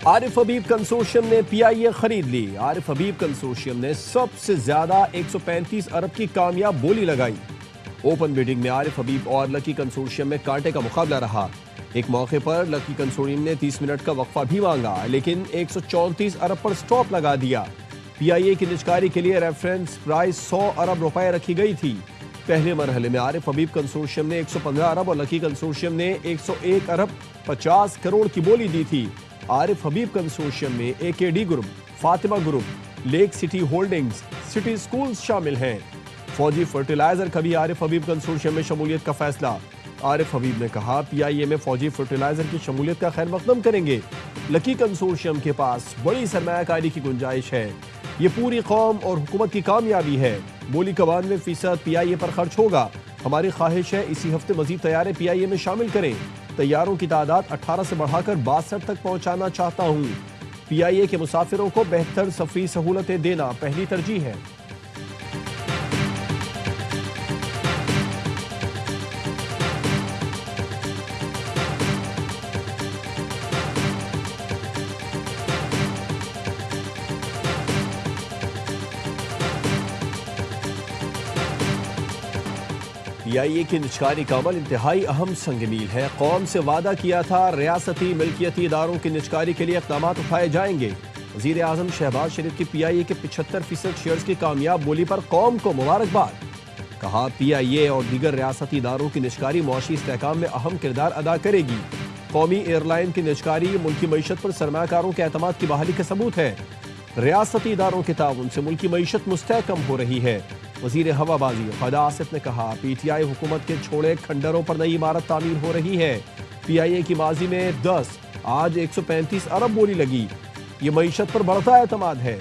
عارف حبیب consortium نے پی آئی اے خرید لی۔ عارف حبیب کنسورشیم نے سب سے زیادہ 135 ارب کی کامیاب بولی لگائی۔ اوپن بیڈنگ میں عارف حبیب اور لکی کنسورشیم میں کانٹے کا مقابلہ رہا۔ ایک موقع پر لکی کنسورشیم نے 30 منٹ کا وقفہ بھی مانگا لیکن 134 ارب پر سٹاپ لگا دیا۔ پی آئی اے کی نجکاری کے لیے ریفرنس پرائز 100 ارب روپے رکھی گئی تھی۔ پہلے مرحلے میں عارف حبیب کنسورشیم نے 115 ارب اور لکی کنسورشیم نے 101 ارب 50 کروڑ کی بولی دی تھی۔ عارف حبیب کنسورشیم میں A K D group, Fatima group, lake city holdings, city schools شامل ہیں۔ فوجی فرٹیلائزر کا بھی عارف حبیب کنسورشیم میں شمولیت کا فیصلہ۔ عارف حبیب نے کہا پی آئی اے میں فوجی فرٹیلائزر کی شمولیت کا خیر مقدم کریں گے۔ لکی کنسورشیم کے پاس بڑی سرمایہ کاری کی گنجائش ہے۔ یہ پوری قوم اور حکومت کی کامیابی ہے۔ بولی کا 92% پی آئی اے پر خرچ ہوگا۔ ہماری خواہش ہے اسی ہفتے مزید طیارے پی آئی اے میں شامل کریں۔ طیاروں کی تعداد 18 سے بڑھا کر 62 تک پہنچانا چاہتا ہوں۔ پی آئی اے کے مسافروں کو بہتر سفری سہولتیں دینا پہلی ترجیح ہے۔ پی آئی اے کی نجکاری کا عمل انتہائی اہم سنگ میل ہے۔ قوم سے وعدہ کیا تھا ریاستی ملکیتی اداروں کی نجکاری کے لیے اقدامات اٹھائے جائیں گے۔ وزیر اعظم شہباز شریف کی پی آئی اے کے 75% شیئرز کی کامیاب بولی پر قوم کو مبارکباد۔ کہا پی آئی اے اور دیگر ریاستی اداروں کی نجکاری معاشی استحکام میں اہم کردار ادا کرے گی۔ قومی ایئر لائن کی نجکاری ملکی معیشت پر سرمایہ کاروں کے اعتماد کی بحالی کا ثبوت ہے۔ ریاستی اداروں کے تعاون سے ملکی معیشت مستحکم ہو رہی ہے۔ وزیر ہوا بازی خواجہ آصف نے کہا پی ٹی آئی حکومت کے چھوڑے کھنڈروں پر نئی عمارت تعمیر ہو رہی ہے۔ پی آئی اے کی ماضی میں 10 آج 135 ارب بولی لگی۔ یہ معیشت پر بڑھتا اعتماد ہے۔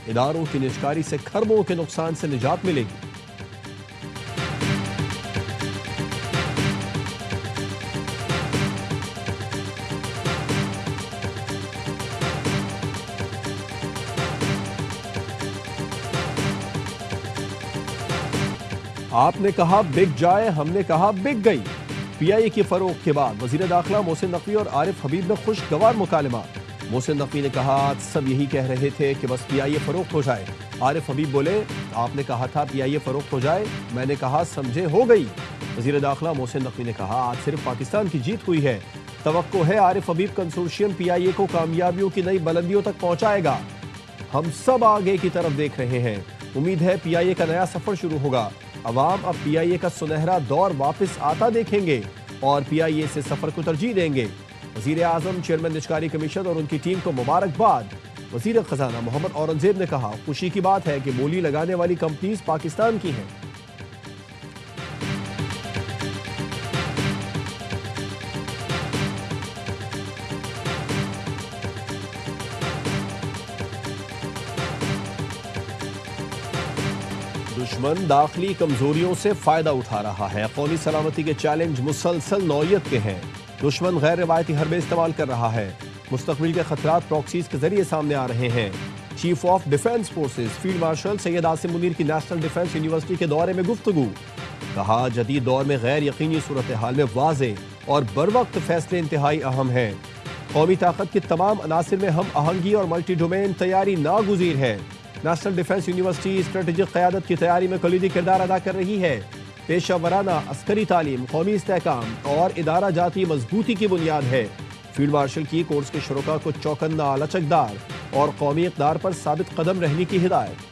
اداروں کی نجکاری سے کھربوں کے نقصان سے نجات ملے گی۔ آپ نے کہا بک جائے، ہم نے کہا بک گئی۔ پی آئی اے کی فروغ کے بعد وزیر داخلہ محسن نقوی اور عارف حبیب میں خوشگوار مکالمہ۔ محسن نقوی نے کہا سب یہی کہہ رہے تھے کہ بس پی آئی اے فروخت ہو جائے۔ عارف حبیب بولے آپ نے کہا تھا پی آئی اے فروخت ہو جائے، میں نے کہا سمجھے ہو گئی۔ وزیر داخلہ محسن نقوی نے کہا آج صرف پاکستان کی جیت ہوئی ہے۔ توقع ہے عارف حبیب کنسورشیم پی آئی اے کو کامیابیوں کی نئی بلندیوں تک پہنچائے گا۔ ہم سب آگے کی طرف دیکھ رہے ہیں۔ امید ہے پی آئی اے کا نیا سفر شروع ہوگا۔ عوام اب پی آئی اے کا سنہرا دور واپس آتا دیکھیں گے اور پی آئی اے سے سفر کو ترجیح دیں گے۔ وزیر اعظم چیئرمین نجکاری کمیشن اور ان کی ٹیم کو مبارکباد۔ وزیر خزانہ محمد اورنگزیب نے کہا خوشی کی بات ہے کہ بولی لگانے والی کمپنیز پاکستان کی ہیں۔ دشمن داخلی کمزوریوں سے فائدہ اٹھا رہا ہے۔ قومی سلامتی کے چیلنج مسلسل نوعیت کے ہیں۔ دشمن غیر روایتی حربے استعمال کر رہا ہے۔ مستقبل کے خطرات پراکسیز کے ذریعے سامنے آ رہے ہیں۔ Chief of defence forces field marshal Syed Asim Munir کی نیشنل ڈیفنس یونیورسٹی کے دورے میں گفتگو۔ کہا جدید دور میں غیر یقینی صورتحال میں واضح اور بروقت فیصلے انتہائی اہم ہیں۔ قومی طاقت کے تمام عناصر میں ہم آہنگی اور ملٹی ڈومین تیاری ناگزیر ہے۔ نیشنل ڈیفنس یونیورسٹی اسٹریٹجک قیادت کی تیاری میں کلیدی کردار ادا کر رہی ہے۔ پیشہ ورانہ عسکری تعلیم قومی استحکام اور ادارہ جاتی مضبوطی کی بنیاد ہے۔ فیلڈ مارشل کی کورس کے شرکاء کو چوکنا، لچکدار اور قومی اقدار پر ثابت قدم رہنے کی ہدایت۔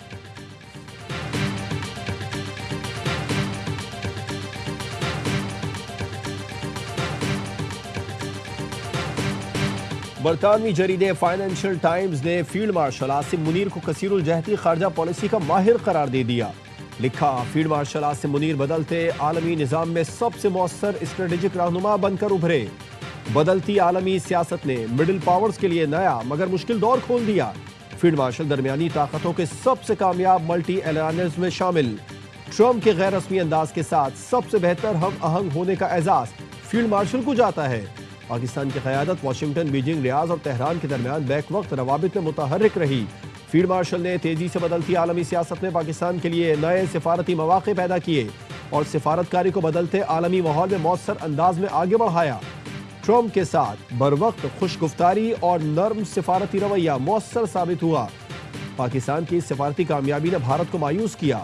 برطانوی جریدے فائنینشل ٹائمز نے فیلڈ مارشل عاصم منیر کو کثیر الجہتی خارجہ پالیسی کا ماہر قرار دے دیا۔ لکھا فیلڈ مارشل عاصم منیر بدلتے عالمی نظام میں سب سے مؤثر اسٹریٹجک رہنما بن کر ابھرے۔ بدلتی عالمی سیاست نے مڈل پاورز کے لیے نیا مگر مشکل دور کھول دیا۔ فیلڈ مارشل درمیانی طاقتوں کے سب سے کامیاب ملٹی الائنس میں شامل۔ ٹرمپ کے غیر رسمی انداز کے ساتھ سب سے بہتر ہم آہنگ ہونے کا اعزاز فیلڈ مارشل کو جاتا ہے۔ پاکستان کی قیادت واشنگٹن، بیجنگ، ریاض اور تہران کے درمیان بیک وقت روابط میں متحرک رہی۔ فیلڈ مارشل نے تیزی سے بدلتی عالمی سیاست میں پاکستان کے لیے نئے سفارتی مواقع پیدا کیے اور سفارتکاری کو بدلتے عالمی ماحول میں مؤثر انداز میں آگے بڑھایا۔ ٹرمپ کے ساتھ بروقت خوشگفتاری اور نرم سفارتی رویہ مؤثر ثابت ہوا۔ پاکستان کی سفارتی کامیابی نے بھارت کو مایوس کیا۔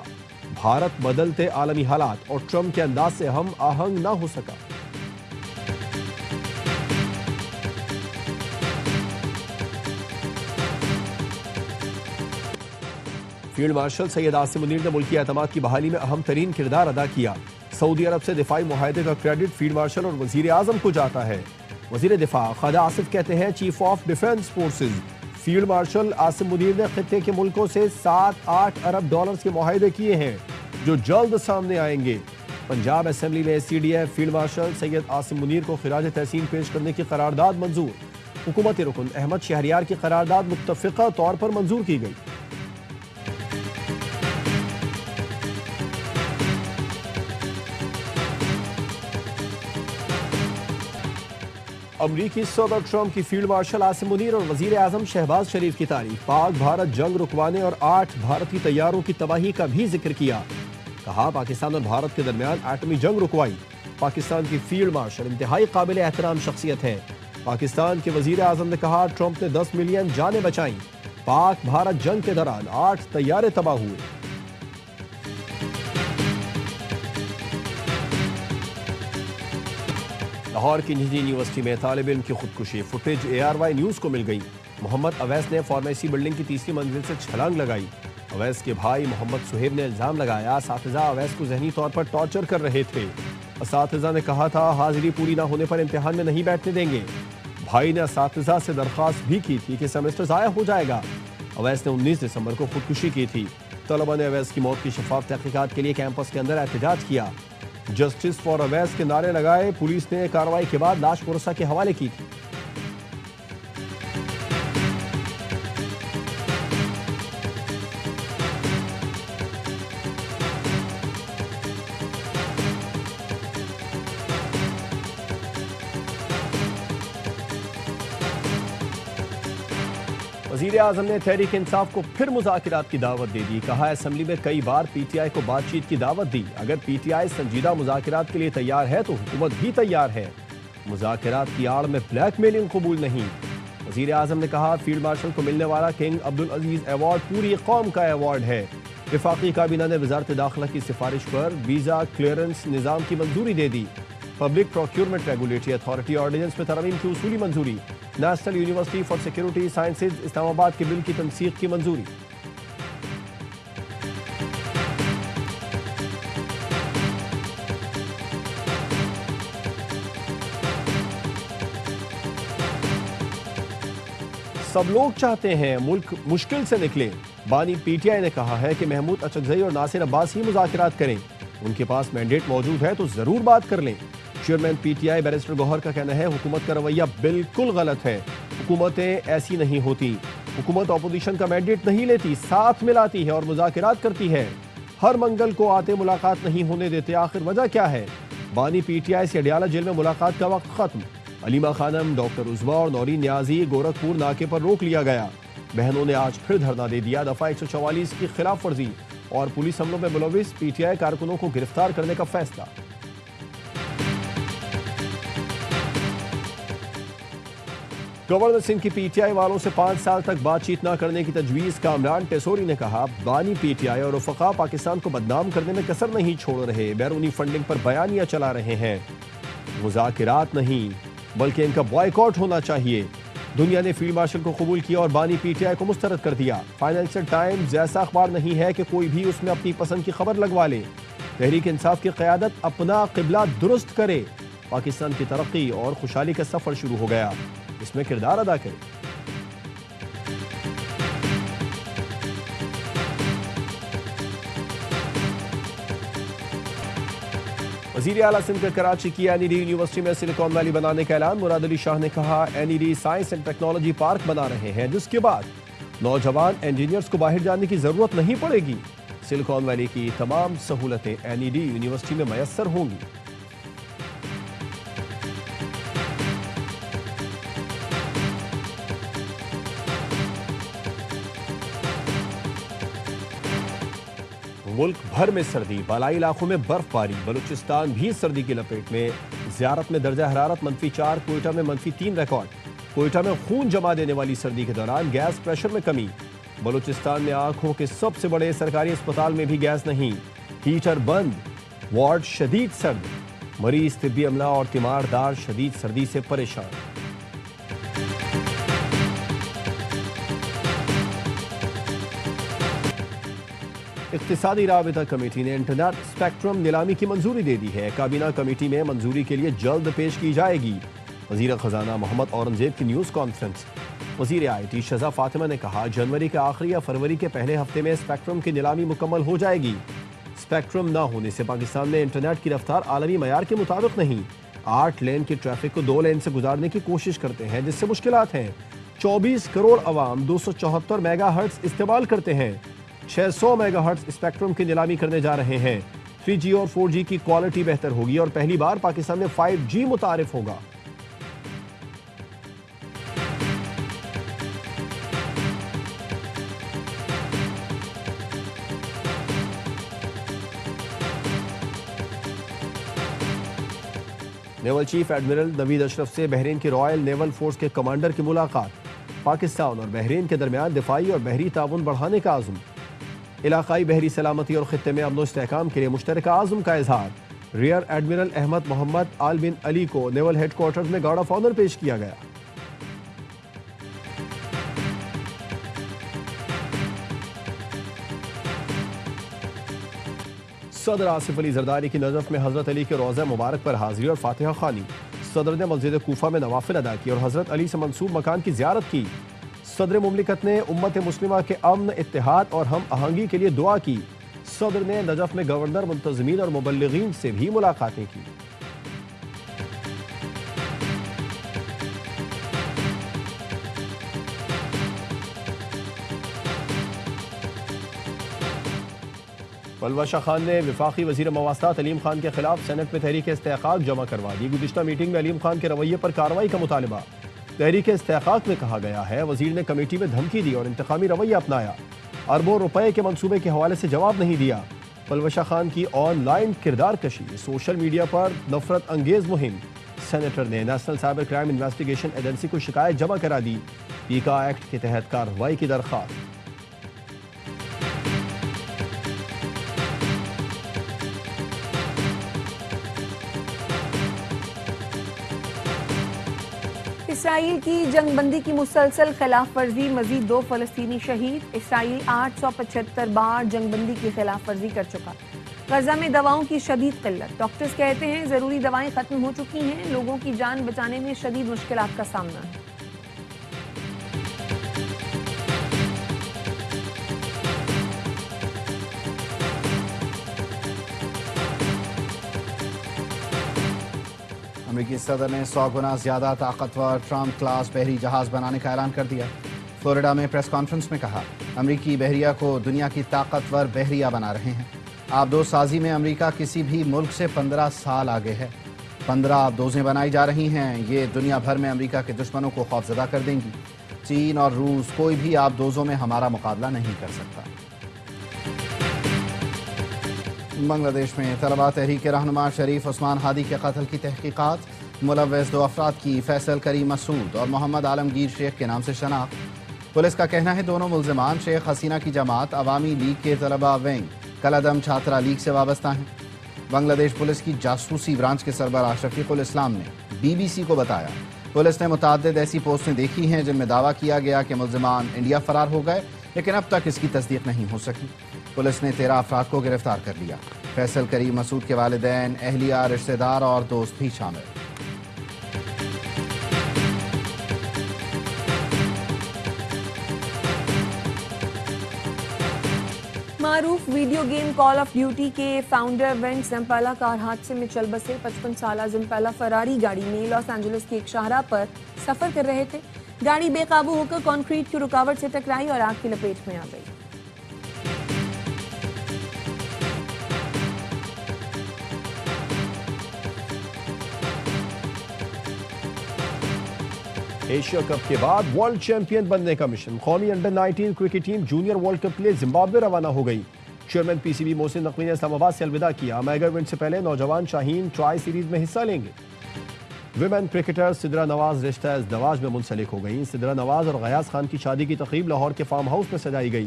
بھارت بدلتے عالمی حالات اور ٹرمپ کے انداز سے ہم آہنگ نہ ہو سکا۔ فیلڈ مارشل سید عاصم منیر نے ملکی اعتماد کی بحالی میں اہم ترین کردار ادا کیا۔ سعودی عرب سے دفاعی معاہدے کا کریڈٹ فیلڈ مارشل اور وزیر اعظم کو جاتا ہے۔ وزیر دفاع خواجہ آصف کہتے ہیں chief of defence forces field martial Asim Munir نے خطے کے ملکوں سے 7-8 ارب ڈالرز کے معاہدے کیے ہیں جو جلد سامنے آئیں گے۔ پنجاب اسمبلی میں C D F field marshal Syed Asim Munir کو خراج تحسین پیش کرنے کی قرارداد منظور۔ حکومت رکن احمد شہریار کی قرارداد متفقہ طور پر منظور کی گئی۔ امریکی صدر ٹرمپ کی فیلڈ مارشل عاصم منیر اور وزیر اعظم شہباز شریف کی تعریف۔ پاک بھارت جنگ رکوانے اور 8 بھارتی طیاروں کی تباہی کا بھی ذکر کیا۔ کہا پاکستان اور بھارت کے درمیان ایٹمی جنگ رکوائی۔ پاکستان کی فیلڈ مارشل انتہائی قابل احترام شخصیت ہے۔ پاکستان کے وزیر اعظم نے کہا ٹرمپ نے 10 ملین جانیں بچائیں۔ پاک بھارت جنگ کے دوران 8 طیارے تباہ ہوئے۔ لاہور کی نجی یونیورسٹی میں طالب علم کی خودکشی فوٹیج ARY نیوز کو مل گئی۔ محمد اویس نے فارمیسی بلڈنگ کی 3ری منزل سے چھلانگ لگائی۔ اویس کے بھائی محمد سہیب نے الزام لگایا اساتذہ اویس کو ذہنی طور پر ٹارچر کر رہے تھے۔ اساتذہ نے کہا تھا حاضری پوری نہ ہونے پر امتحان میں نہیں بیٹھنے دیں گے۔ بھائی نے اساتذہ سے درخواست بھی کی تھی کہ سیمسٹر ضائع ہو جائے گا۔ اویس نے 19 دسمبر کو خودکشی کی تھی۔ طلباء نے اویس کی موت کی شفاف تحقیقات کے لیے کیمپس کے اندر احتجاج کیا۔ جسٹس فار اویس کے نعرے لگائے۔ پولیس نے کارروائی کے بعد لاش پرسہ کے حوالے کی تھی۔ وزیر اعظم نے تحریک انصاف کو پھر مذاکرات کی دعوت دے دی۔ کہا اسمبلی میں کئی بار پی ٹی آئی کو بات چیت کی دعوت دی۔ اگر پی ٹی آئی سنجیدہ مذاکرات کے لیے تیار ہے تو حکومت بھی تیار ہے۔ مذاکرات کی آڑ میں بلیک میلنگ قبول نہیں۔ وزیر اعظم نے کہا فیلڈ مارشل کو ملنے والا کنگ عبدالعزیز ایوارڈ پوری قوم کا ایوارڈ ہے۔ وفاقی کابینہ نے وزارت داخلہ کی سفارش پر ویزا کلیئرنس نظام کی منظوری دے دی۔ Public procurement regulatory authority ordinance میں ترمیم کی اصولی منظوری۔ National university for security sciences Islamabad کے بل کی تنسیق کی منظوری۔ سب لوگ چاہتے ہیں ملک مشکل سے نکلے۔ بانی پی ٹی آئی نے کہا ہے کہ محمود اچکزئی اور ناصر عباس ہی مذاکرات کریں۔ ان کے پاس مینڈیٹ موجود ہے تو ضرور بات کر لیں۔ Chairman P T I barrister Gohar کا کہنا ہے حکومت کا رویہ بالکل غلط ہے۔ حکومتیں ایسی نہیں ہوتی۔ حکومت اپوزیشن کا مینڈیٹ نہیں لیتی، ساتھ ملاتی ہے اور مذاکرات کرتی ہے۔ ہر منگل کو آتے ملاقات نہیں ہونے دیتے، آخر وجہ کیا ہے؟ بانی پی ٹی آئی سے اڈیالہ جیل میں ملاقات کا وقت ختم۔ علیمہ خانم، ڈاکٹر عظما اور نورین نیازی گورکھپور ناکے پر روک لیا گیا۔ بہنوں نے آج پھر دھرنا دے دیا۔ دفعہ 144 کی خلاف ورزی اور پولیس حملوں میں ملوث پی ٹی آئی کارکنوں کو گرفتار کرنے کا فیصلہ۔ گورنر سندھ کی پی ٹی آئی والوں سے 5 سال تک بات چیت نہ کرنے کی تجویز۔ کامران ٹیسوری نے کہا بانی پی ٹی آئی اور رفقا پاکستان کو بدنام کرنے میں کسر نہیں چھوڑ رہے، بیرونی فنڈنگ پر بیانیہ چلا رہے ہیں۔ مذاکرات نہیں بلکہ ان کا بائیکاٹ ہونا چاہیے۔ دنیا نے فیلڈ مارشل کو قبول کیا اور بانی پی ٹی آئی کو مسترد کر دیا۔ فائنینشل ٹائمز ایسا اخبار نہیں ہے کہ کوئی بھی اس میں اپنی پسند کی خبر لگوا لے۔ تحریک انصاف کی قیادت اپنا قبلہ درست کرے۔ پاکستان کی ترقی اور خوشحالی کا سفر شروع ہو گیا، اس میں کردار ادا کرے۔ وزیر اعلیٰ سندھ کا کراچی کی این ای ڈی یونیورسٹی میں سلیکان ویلی بنانے کا اعلان۔ مراد علی شاہ نے کہا N E D science and technology park بنا رہے ہیں جس کے بعد نوجوان انجینئرز کو باہر جانے کی ضرورت نہیں پڑے گی۔ سلیکان ویلی کی تمام سہولتیں این ای ڈی یونیورسٹی میں میسر ہوں گی۔ ملک بھر میں سردی، بالائی علاقوں میں برف باری، بلوچستان بھی سردی کی لپیٹ میں۔ زیارت میں درجہ حرارت -4، کوئٹہ میں -3 ریکارڈ۔ کوئٹہ میں خون جما دینے والی سردی کے دوران گیس پریشر میں کمی۔ بلوچستان میں آنکھوں کے سب سے بڑے سرکاری اسپتال میں بھی گیس نہیں، ہیٹر بند، وارڈ شدید سرد، مریض، طبی عملہ اور تیماردار شدید سردی سے پریشان۔ اقتصادی رابطہ کمیٹی نے انٹرنیٹ اسپیکٹرم نیلامی کی منظوری دے دی ہے۔ کابینہ کمیٹی میں منظوری کے لیے جلد پیش کی جائے گی۔ وزیر خزانہ محمد اورنگزیب کی نیوز کانفرنس۔ وزیر آئی ٹی شہزاد فاطمہ نے کہا جنوری کے آخری یا فروری کے پہلے ہفتے میں اسپیکٹرم کی نیلامی مکمل ہو جائے گی۔ اسپیکٹرم نہ ہونے سے پاکستان میں انٹرنیٹ کی رفتار عالمی معیار کے مطابق نہیں۔ 8 لین کی ٹریفک کو 2 لین سے گزارنے کی کوشش کرتے ہیں جس سے مشکلات ہیں۔ 24 کروڑ عوام 274 میگا ہرٹز استعمال کرتے ہیں۔ 600 میگا ہرٹز اسپیکٹرم کی نیلامی کرنے جا رہے ہیں۔ 3G اور 4G کی کوالٹی بہتر ہوگی اور پہلی بار پاکستان میں 5G متعارف ہوگا۔ نیول چیف ایڈمرل نوید اشرف سے بحرین کی رائل نیول فورس کے کمانڈر کی ملاقات۔ پاکستان اور بحرین کے درمیان دفاعی اور بحری تعاون بڑھانے کا عزم۔ علاقائی بحری سلامتی اور خطے میں امن و استحکام کے لیے مشترکہ عزم کا اظہار۔ ریئر ایڈمرل احمد محمد آل بن علی کو نیول ہیڈ کوارٹرز میں گارڈ آف آنر پیش کیا گیا۔ صدر آصف علی زرداری کی نجف میں حضرت علی کے روضہ مبارک پر حاضری اور فاتحہ خوانی۔ صدر نے مسجد کوفہ میں نوافل ادا کی اور حضرت علی سے منسوب مکان کی زیارت کی۔ صدر مملکت نے امت مسلمہ کے امن، اتحاد اور ہم آہنگی کے لیے دعا کی۔ صدر نے نجف میں گورنر، منتظمین اور مبلغین سے بھی ملاقاتیں کی۔ پلوہ شاہ خان نے وفاقی وزیر مواصلات علیم خان کے خلاف سینٹ میں تحریک استحقاق جمع کروا دی۔ گزشتہ میٹنگ میں علیم خان کے رویے پر کارروائی کا مطالبہ۔ تحریک استحقاق میں کہا گیا ہے وزیر نے کمیٹی میں دھمکی دی اور انتقامی رویہ اپنایا۔ اربوں روپے کے منصوبے کے حوالے سے جواب نہیں دیا۔ پلوہ شاہ خان کی آن لائن کردار کشی، سوشل میڈیا پر نفرت انگیز مہم۔ سینیٹر نے national cyber crime investigation agency کو شکایت جمع کرا دی۔ پیکا ایکٹ کے تحت کارروائی کی درخواست۔ اسرائیل کی جنگ بندی کی مسلسل خلاف ورزی، مزید 2 فلسطینی شہید۔ اسرائیل 875 بار جنگ بندی کی خلاف ورزی کر چکا۔ غزہ میں دواؤں کی شدید قلت، ڈاکٹرز کہتے ہیں ضروری دوائیں ختم ہو چکی ہیں، لوگوں کی جان بچانے میں شدید مشکلات کا سامنا ہے۔ امریکی صدر نے 100 گنا زیادہ طاقتور ٹرمپ کلاس بحری جہاز بنانے کا اعلان کر دیا۔ فلوریڈا میں پریس کانفرنس میں کہا امریکی بحریہ کو دنیا کی طاقتور بحریہ بنا رہے ہیں۔ آبدوز سازی میں امریکہ کسی بھی ملک سے 15 سال آگے ہے۔ 15 آبدوزیں بنائی جا رہی ہیں، یہ دنیا بھر میں امریکہ کے دشمنوں کو خوفزدہ کر دیں گی۔ چین اور روس کوئی بھی آبدوزوں میں ہمارا مقابلہ نہیں کر سکتا۔ بنگلہ دیش میں طلبہ تحریک رہنما شریف عثمان ہادی کے قتل کی تحقیقات، ملوث 2 افراد کی فیصل کریم مسعود اور محمد عالمگیر شیخ کے نام سے شناخت۔ پولیس کا کہنا ہے دونوں ملزمان شیخ حسینہ کی جماعت عوامی لیگ کے طلبہ ونگ کلعدم چھاترا لیگ سے وابستہ ہیں۔ بنگلہ دیش پولیس کی جاسوسی برانچ کے سربراہ شفیق الاسلام نے BBC کو بتایا پولیس نے متعدد ایسی پوسٹیں دیکھی ہیں جن میں دعویٰ کیا گیا کہ ملزمان انڈیا فرار ہو گئے، لیکن اب تک اس کی تصدیق نہیں ہو سکی۔ پولیس نے 13 افراد کو گرفتار کر لیا۔ فیصل کریم مسعود کے والدین، اہلیہ، رشتہ دار اور دوست بھی شامل۔ معروف video game call of duty کے فاؤنڈر وینٹ زمپیلا کار حادثے میں چل بسے 55 سالہ زمپیلا فراری گاڑی میں لاس اینجلس کے ایک شاہراہ پر سفر کر رہے تھے۔ گاڑی بے قابو ہو کر کنکریٹ کی رکاوٹ سے ٹکرائی اور آگ کی لپیٹ میں آ گئی۔ ایشیا کپ کے بعد ورلڈ چیمپئن بننے کا مشن، قومی under 19 cricket team junior world cup کے لیے زمبابوے روانہ ہو گئی۔ چیئرمین PCB محسن نقوی نے اسلام آباد سے الوداع کیا۔ میگا ایونٹ سے پہلے نوجوان شاہین ٹرائی سیریز میں حصہ لیں گے۔ ویمن کرکٹر سدرا نواز رشتہ ازدواج میں منسلک ہو گئیں۔ سدرا نواز اور غیاث خان کی شادی کی تقریب لاہور کے فارم ہاؤس میں سجائی گئی۔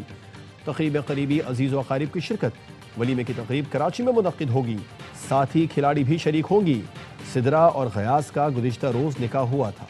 تقریب میں قریبی عزیز و اقارب کی شرکت۔ ولیمے کی تقریب کراچی میں منعقد ہوگی، ساتھ ہی کھلاڑی بھی شریک ہوں گی۔ سدرا اور غیاث کا گزشتہ روز نکاح ہوا تھا۔